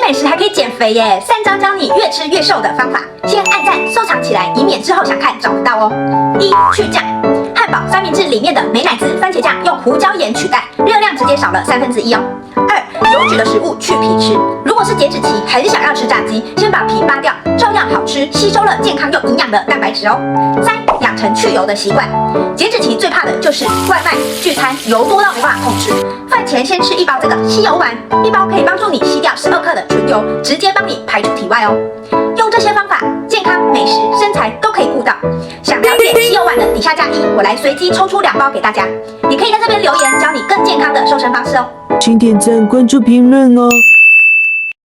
美食还可以减肥耶！3招教你越吃越瘦的方法，先按赞收藏起来，以免之后想看找不到哦。1. 去酱，汉堡三明治里面的美乃滋番茄酱用胡椒盐取代，热量直接少了1/3哦。2. 油脂的食物去皮吃，如果是减脂期很想要吃炸鸡，先把皮扒掉，照样好吃，吸收了健康又营养的蛋白质哦。3. 养成去油的习惯，减脂期最怕的就是外卖、聚餐油多到没办法控制。饭前先吃1包这个吸油丸，1包可以帮助你吸掉12克的纯油，直接帮你排出体外哦。用这些方法，健康、美食、身材都可以顾到。想了解吸油丸的底下加1，我来随机抽出2包给大家。你可以在这边留言，教你更健康的瘦身方式哦。请点赞、关注、评论哦。